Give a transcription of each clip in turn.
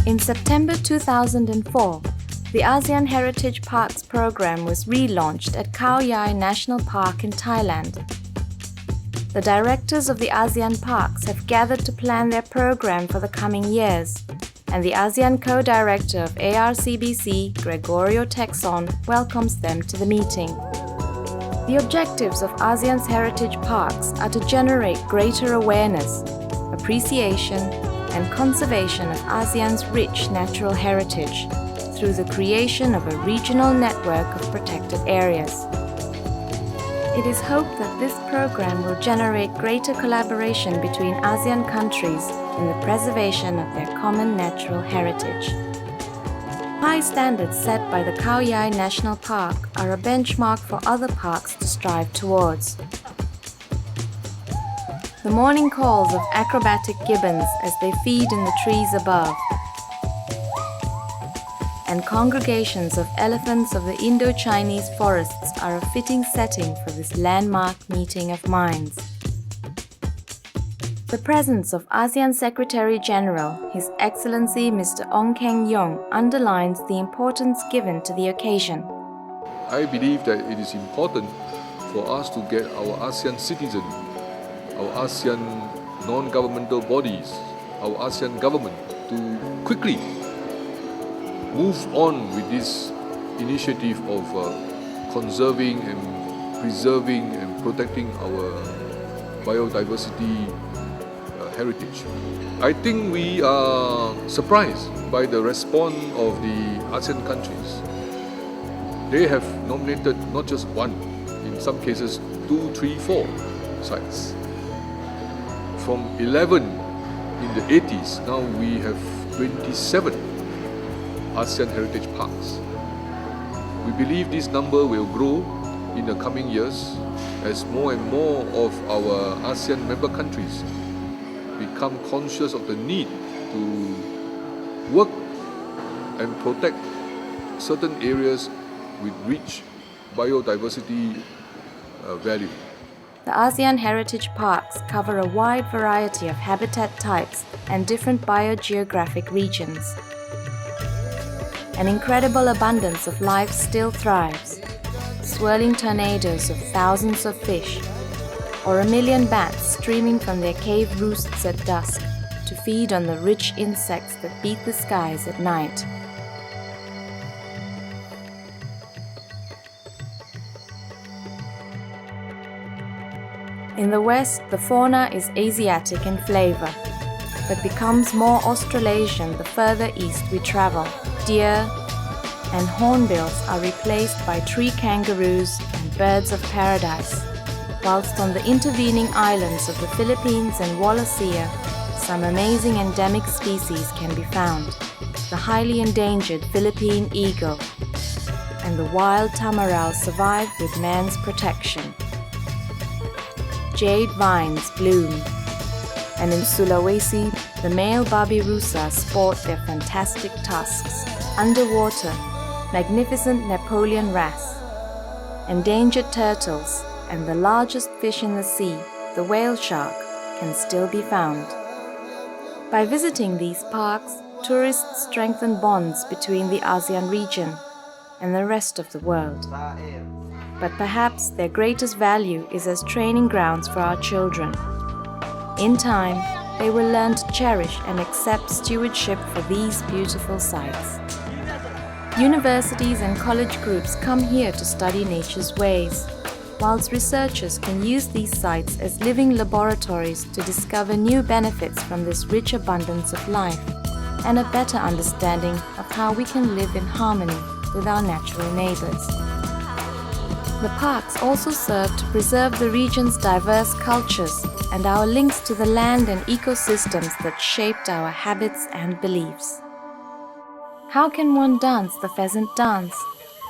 In September 2004, the ASEAN Heritage Parks program was relaunched at Khao Yai National Park in Thailand. The directors of the ASEAN Parks have gathered to plan their program for the coming years, and the ASEAN co-director of ARCBC, Gregorio Texon, welcomes them to the meeting. The objectives of ASEAN's heritage parks are to generate greater awareness, appreciation, and conservation of ASEAN's rich natural heritage through the creation of a regional network of protected areas. It is hoped that this program will generate greater collaboration between ASEAN countries in the preservation of their common natural heritage. High standards set by the Khao Yai National Park are a benchmark for other parks to strive towards. The morning calls of acrobatic gibbons as they feed in the trees above, and congregations of elephants of the Indo-Chinese forests are a fitting setting for this landmark meeting of minds. The presence of ASEAN Secretary-General, His Excellency Mr. Ong Keng Yong, underlines the importance given to the occasion. I believe that it is important for us to get our ASEAN citizens, our ASEAN non-governmental bodies, our ASEAN government to quickly move on with this initiative of conserving and preserving and protecting our biodiversity heritage. I think we are surprised by the response of the ASEAN countries. They have nominated not just one, in some cases 2, 3, 4 sites. From 11 in the 80s, now we have 27 ASEAN Heritage Parks. We believe this number will grow in the coming years as more and more of our ASEAN member countries become conscious of the need to work and protect certain areas with rich biodiversity value. The ASEAN Heritage Parks cover a wide variety of habitat types and different biogeographic regions. An incredible abundance of life still thrives. Swirling tornadoes of thousands of fish, or a million bats streaming from their cave roosts at dusk to feed on the rich insects that beat the skies at night. In the west, the fauna is Asiatic in flavor, but becomes more Australasian the further east we travel. Deer and hornbills are replaced by tree kangaroos and birds of paradise, whilst on the intervening islands of the Philippines and Wallacea, some amazing endemic species can be found. The highly endangered Philippine eagle and the wild tamaral survive with man's protection. Jade vines bloom, and in Sulawesi, the male babirusa sport their fantastic tusks. Underwater, magnificent Napoleon wrasse, endangered turtles, and the largest fish in the sea, the whale shark, can still be found. By visiting these parks, tourists strengthen bonds between the ASEAN region and the rest of the world. But perhaps their greatest value is as training grounds for our children. In time, they will learn to cherish and accept stewardship for these beautiful sites. Universities and college groups come here to study nature's ways. whilst researchers can use these sites as living laboratories to discover new benefits from this rich abundance of life and a better understanding of how we can live in harmony with our natural neighbours. The parks also serve to preserve the region's diverse cultures and our links to the land and ecosystems that shaped our habits and beliefs. How can one dance the pheasant dance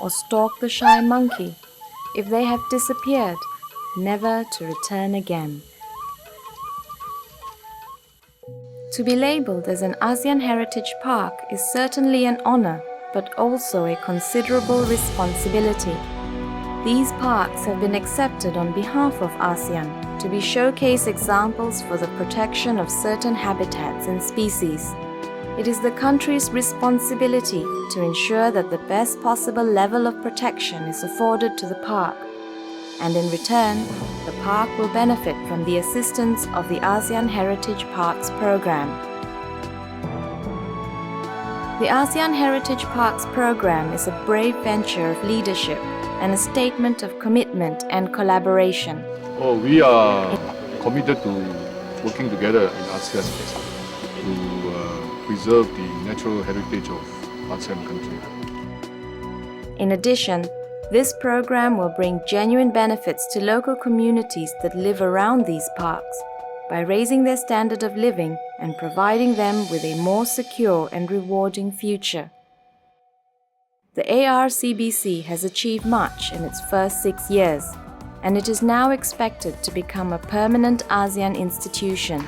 or stalk the shy monkey if they have disappeared, never to return again? To be labelled as an ASEAN Heritage Park is certainly an honour, but also a considerable responsibility. These parks have been accepted on behalf of ASEAN to be showcase examples for the protection of certain habitats and species. It is the country's responsibility to ensure that the best possible level of protection is afforded to the park, and in return, the park will benefit from the assistance of the ASEAN Heritage Parks Program. The ASEAN Heritage Parks Program is a brave venture of leadership and a statement of commitment and collaboration. We are committed to working together in ASEAN to preserve the natural heritage of ASEAN countries. In addition, this program will bring genuine benefits to local communities that live around these parks by raising their standard of living and providing them with a more secure and rewarding future. The ARCBC has achieved much in its first 6 years, and it is now expected to become a permanent ASEAN institution.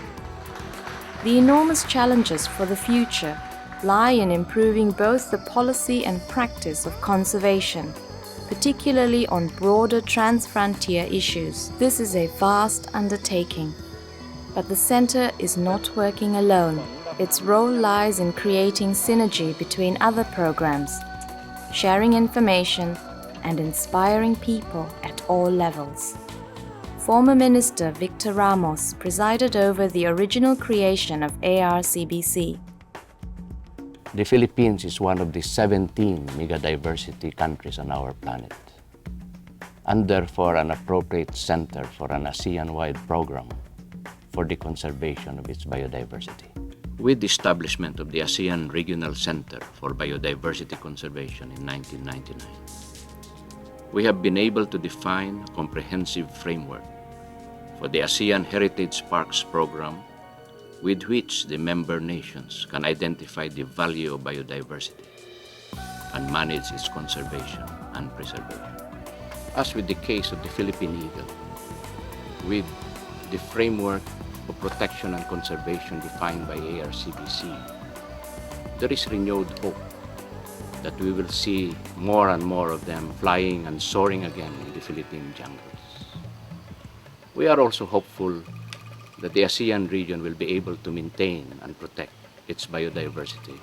The enormous challenges for the future lie in improving both the policy and practice of conservation, particularly on broader trans-frontier issues. This is a vast undertaking, but the Centre is not working alone. Its role lies in creating synergy between other programs, sharing information, and inspiring people at all levels. Former Minister Victor Ramos presided over the original creation of ARCBC. The Philippines is one of the 17 megadiversity countries on our planet, and therefore an appropriate center for an ASEAN-wide program for the conservation of its biodiversity. With the establishment of the ASEAN Regional Center for Biodiversity Conservation in 1999, we have been able to define a comprehensive framework for the ASEAN Heritage Parks Program, with which the member nations can identify the value of biodiversity and manage its conservation and preservation. As with the case of the Philippine eagle, with the framework of protection and conservation defined by ARCBC, there is renewed hope that we will see more and more of them flying and soaring again in the Philippine jungles. We are also hopeful that the ASEAN region will be able to maintain and protect its biodiversity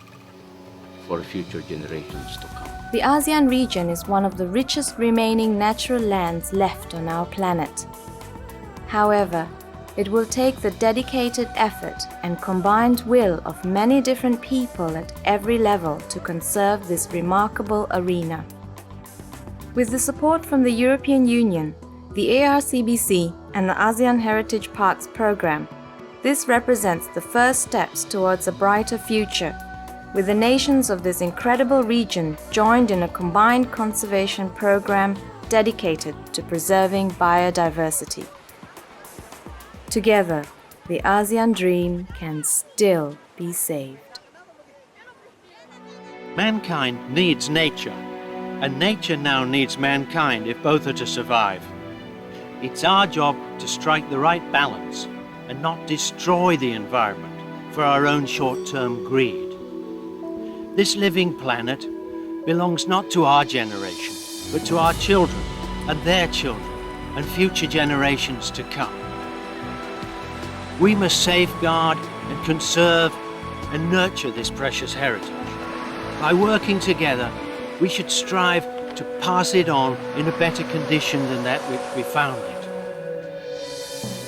for future generations to come. The ASEAN region is one of the richest remaining natural lands left on our planet. However, it will take the dedicated effort and combined will of many different people at every level to conserve this remarkable arena. With the support from the European Union, the ARCBC and the ASEAN Heritage Parks Program, this represents the first steps towards a brighter future, with the nations of this incredible region joined in a combined conservation program dedicated to preserving biodiversity. Together, the ASEAN dream can still be saved. Mankind needs nature, and nature now needs mankind if both are to survive. It's our job to strike the right balance and not destroy the environment for our own short-term greed. This living planet belongs not to our generation, but to our children and their children and future generations to come. We must safeguard and conserve and nurture this precious heritage. By working together, we should strive to pass it on in a better condition than that which we found it.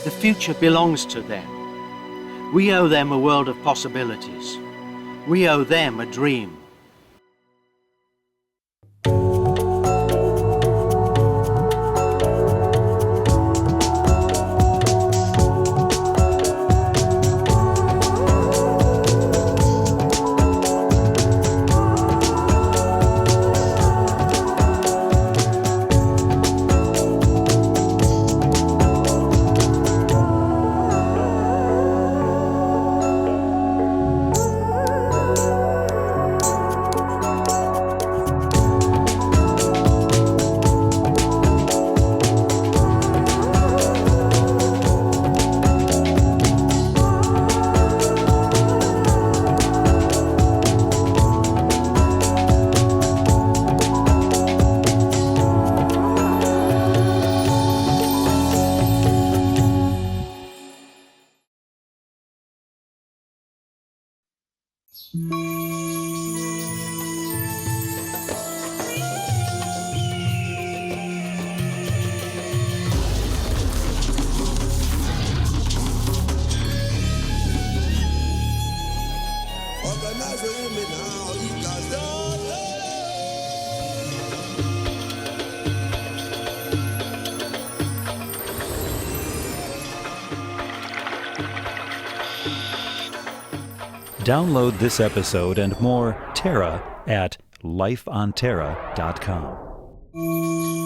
The future belongs to them. We owe them a world of possibilities. We owe them a dream. Download this episode and more Terra at lifeonterra.com.